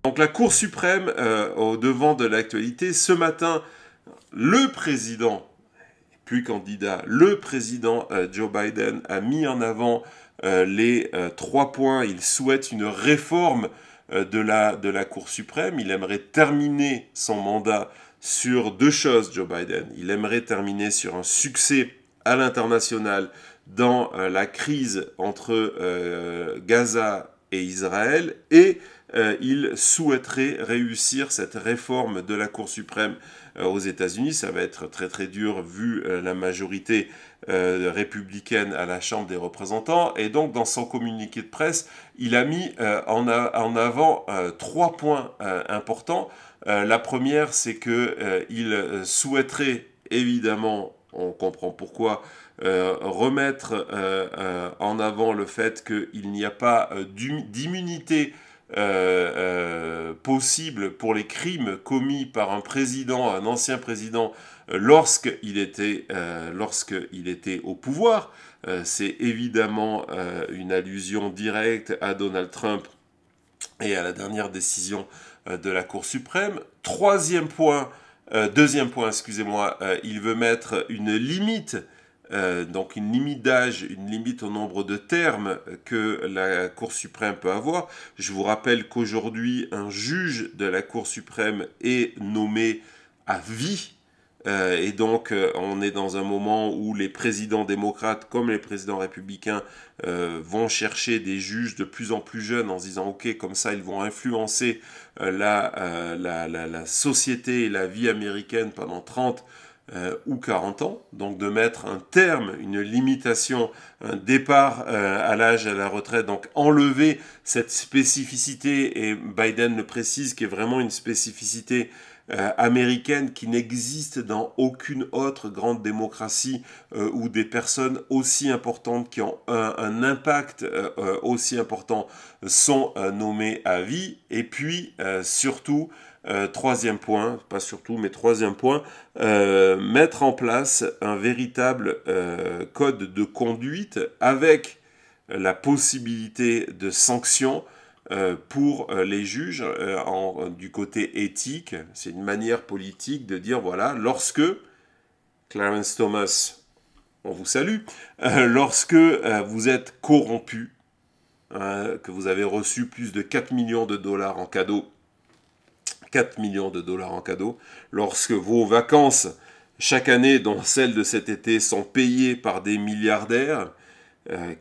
Donc la Cour suprême au devant de l'actualité, ce matin, le président, plus candidat, le président Joe Biden a mis en avant les 3 points. Il souhaite une réforme de la Cour suprême. Il aimerait terminer son mandat sur 2 choses, Joe Biden. Il aimerait terminer sur un succès à l'international dans la crise entre Gaza et Israël, et il souhaiterait réussir cette réforme de la Cour suprême aux États-Unis. Ça va être très très dur vu la majorité républicaine à la Chambre des représentants. Et donc dans son communiqué de presse, il a mis en avant 3 points importants. La première, c'est qu'il souhaiterait évidemment, on comprend pourquoi, remettre en avant le fait qu'il n'y a pas d'immunité possible pour les crimes commis par un président, un ancien président, lorsqu'il était au pouvoir. C'est évidemment une allusion directe à Donald Trump et à la dernière décision de la Cour suprême. Deuxième point, excusez-moi, il veut mettre une limite, donc une limite d'âge, une limite au nombre de termes que la Cour suprême peut avoir. Je vous rappelle qu'aujourd'hui, un juge de la Cour suprême est nommé à vie. Et donc, on est dans un moment où les présidents démocrates comme les présidents républicains vont chercher des juges de plus en plus jeunes en se disant « Ok, comme ça, ils vont influencer la société et la vie américaine pendant 30 ou 40 ans ». Donc, de mettre un terme, une limitation, un départ à l'âge à la retraite. Donc, enlever cette spécificité, et Biden le précise, qui est vraiment une spécificité américaine qui n'existe dans aucune autre grande démocratie où des personnes aussi importantes qui ont un impact aussi important sont nommées à vie. Et puis surtout, troisième point, pas surtout, mais troisième point, mettre en place un véritable code de conduite avec la possibilité de sanctions pour les juges du côté éthique. C'est une manière politique de dire, voilà, lorsque, Clarence Thomas, on vous salue, lorsque vous êtes corrompu, que vous avez reçu plus de 4 millions de dollars en cadeau, 4 millions de dollars en cadeau, lorsque vos vacances, chaque année, dont celles de cet été, sont payées par des milliardaires,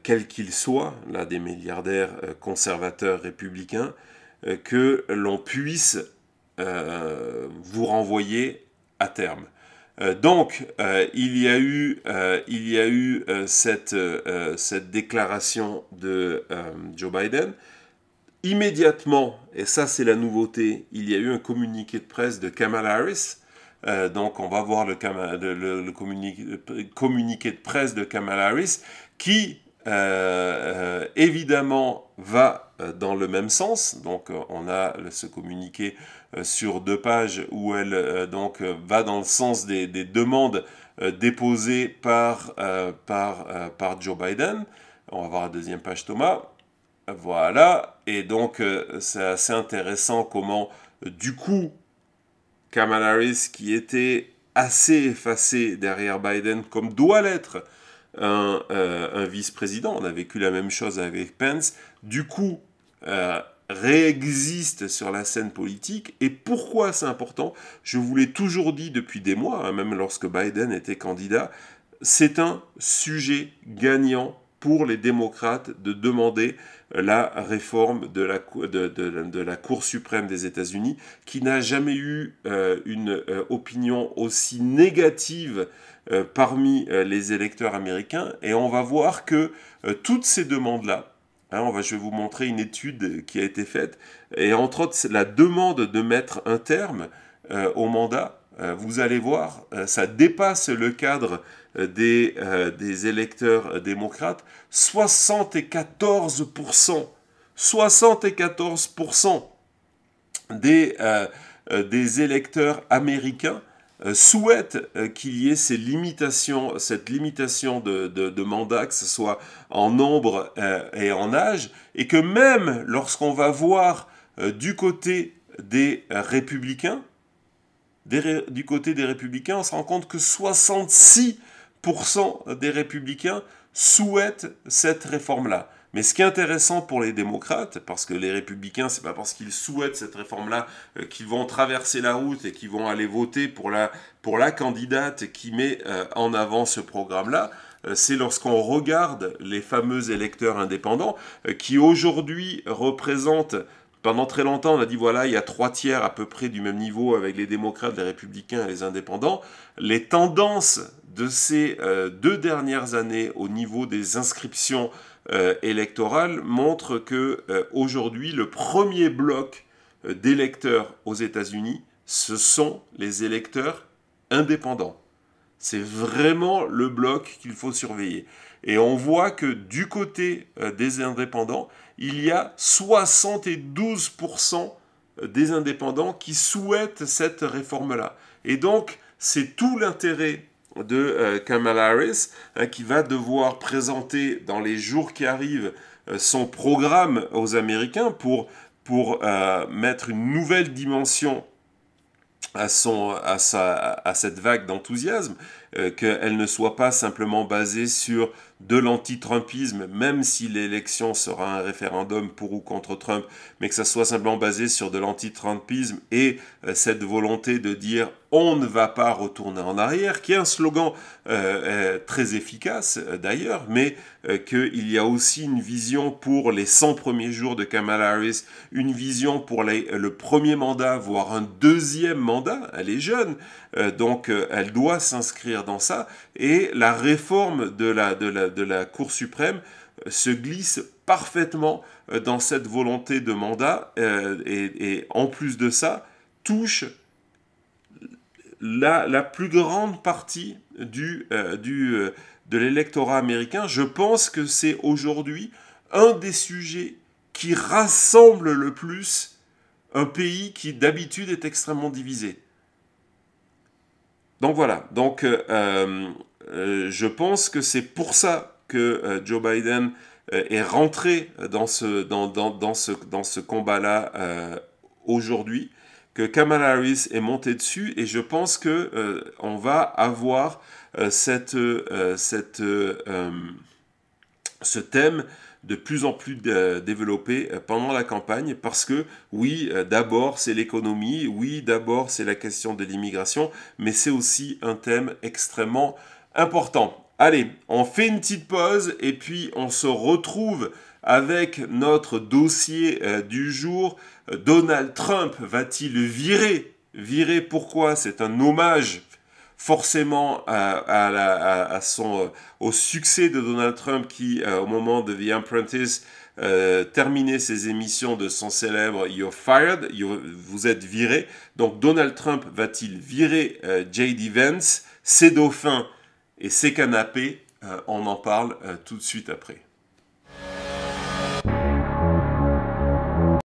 quels qu'ils soient, là des milliardaires conservateurs républicains, que l'on puisse vous renvoyer à terme. Donc, il y a eu cette déclaration de Joe Biden. Immédiatement, et ça c'est la nouveauté, il y a eu un communiqué de presse de Kamala Harris. Donc on va voir le communiqué de presse de Kamala Harris qui évidemment va dans le même sens. Donc on a ce communiqué sur 2 pages où elle va dans le sens des demandes déposées par Joe Biden. On va voir la deuxième page, Thomas. Voilà, et donc c'est assez intéressant comment du coup Kamala Harris, qui était assez effacé derrière Biden, comme doit l'être un vice-président, on a vécu la même chose avec Pence, du coup, réexiste sur la scène politique. Et pourquoi c'est important? Je vous l'ai toujours dit depuis des mois, hein, même lorsque Biden était candidat, c'est un sujet gagnant pour les démocrates de demander la réforme de la Cour suprême des États-Unis, qui n'a jamais eu une opinion aussi négative parmi les électeurs américains. Et on va voir que toutes ces demandes-là, hein, je vais vous montrer une étude qui a été faite, et entre autres la demande de mettre un terme au mandat, vous allez voir, ça dépasse le cadre des électeurs démocrates. 74% des électeurs américains souhaitent qu'il y ait cette limitation de mandat, que ce soit en nombre et en âge, et que même lorsqu'on va voir du côté des républicains, du côté des républicains, on se rend compte que 66% des républicains souhaitent cette réforme-là. Mais ce qui est intéressant pour les démocrates, parce que les républicains, c'est pas parce qu'ils souhaitent cette réforme-là qu'ils vont traverser la route et qu'ils vont aller voter pour la candidate qui met en avant ce programme-là, c'est lorsqu'on regarde les fameux électeurs indépendants qui aujourd'hui représentent. Pendant très longtemps, on a dit voilà, il y a 3/3 à peu près du même niveau avec les démocrates, les républicains et les indépendants. Les tendances de ces 2 dernières années au niveau des inscriptions électorales montrent que aujourd'hui, le premier bloc d'électeurs aux États-Unis, ce sont les électeurs indépendants. C'est vraiment le bloc qu'il faut surveiller. Et on voit que du côté des indépendants, il y a 72% des indépendants qui souhaitent cette réforme-là. Et donc, c'est tout l'intérêt de Kamala Harris, qui va devoir présenter dans les jours qui arrivent son programme aux Américains pour mettre une nouvelle dimension à cette vague d'enthousiasme, qu'elle ne soit pas simplement basée sur de l'anti-Trumpisme, même si l'élection sera un référendum pour ou contre Trump, mais que ça soit simplement basé sur de l'anti-Trumpisme et cette volonté de dire on ne va pas retourner en arrière, qui est un slogan très efficace d'ailleurs, mais qu'il y a aussi une vision pour les 100 premiers jours de Kamala Harris, une vision pour le premier mandat, voire un deuxième mandat. Elle est jeune, donc elle doit s'inscrire dans ça, et la réforme de la Cour suprême se glisse parfaitement dans cette volonté de mandat, et en plus de ça, touche la plus grande partie de l'électorat américain. Je pense que c'est aujourd'hui un des sujets qui rassemble le plus un pays qui d'habitude est extrêmement divisé. Donc voilà, je pense que c'est pour ça que Joe Biden est rentré dans ce combat-là aujourd'hui, que Kamala Harris est montée dessus, et je pense que on va avoir ce thème de plus en plus développé pendant la campagne, parce que oui, d'abord c'est l'économie, oui, d'abord c'est la question de l'immigration, mais c'est aussi un thème extrêmement important. Allez, on fait une petite pause et puis on se retrouve avec notre dossier du jour. Donald Trump va-t-il virer? Virer pourquoi? C'est un hommage forcément au succès de Donald Trump qui, au moment de The Apprentice, terminait ses émissions de son célèbre You're fired, vous êtes viré. Donc Donald Trump va-t-il virer J.D. Vance, ses dauphins et ses canapés? On en parle tout de suite après.